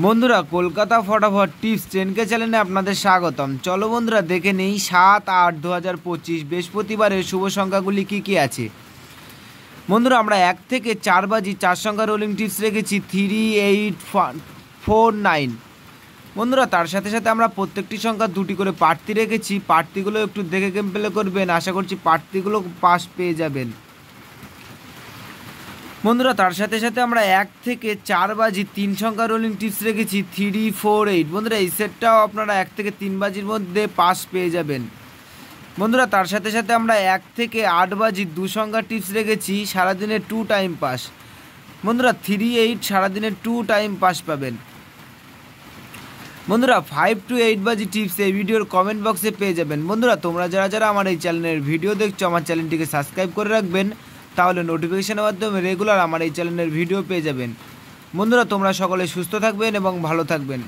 বন্ধুরা কলকাতা ফটাফট tips 10K চ্যানেলে আপনাদের স্বাগতম। চলো বন্ধুরা দেখে নেই 7-8-2025 বৃহস্পতিবারের শুভ সংখ্যাগুলি কি কি আছে। বন্ধুরা আমরা 1 থেকে 4 বাজি 4 সংখ্যা রোলিং টিপস রেখেছি 3849। বন্ধুরা তার সাথে সাথে আমরা প্রত্যেকটি সংখ্যা দুটি করে প্রার্থী রেখেছি, প্রার্থীগুলো একটু দেখে গেম প্লে করবেন, আশা করছি প্রার্থীগুলো পাস পেয়ে যাবেন। বন্ধুরা তার সাথে সাথে আমরা 1 থেকে 4 বাজি 3 সংখ্যা রোলিং টিপস রেখেছি 348। বন্ধুরা এই সেটটাও আপনারা 1 থেকে 3 বাজির মধ্যে পাস পেয়ে যাবেন। বন্ধুরা তার সাথে সাথে আমরা 1 থেকে 8 বাজি 2 সংখ্যা টিপস রেখেছি সারাদিনের 2 টাইম পাস। বন্ধুরা 38 সারাদিনের 2 টাইম পাস পাবেন। বন্ধুরা 5 to 8 বাজি টিপস এই ভিডিওর কমেন্ট বক্সে পেয়ে যাবেন। বন্ধুরা তোমরা যারা আমার এই চ্যানেলের ভিডিও দেখছো আমার চ্যানেলটিকে সাবস্ক্রাইব করে রাখবেন, তাহলে নোটিফিকেশনের মাধ্যমে রেগুলার আমার এই চ্যানেলের ভিডিও পেয়ে যাবেন। বন্ধুরা তোমরা সকলে সুস্থ থাকবেন এবং ভালো থাকবেন।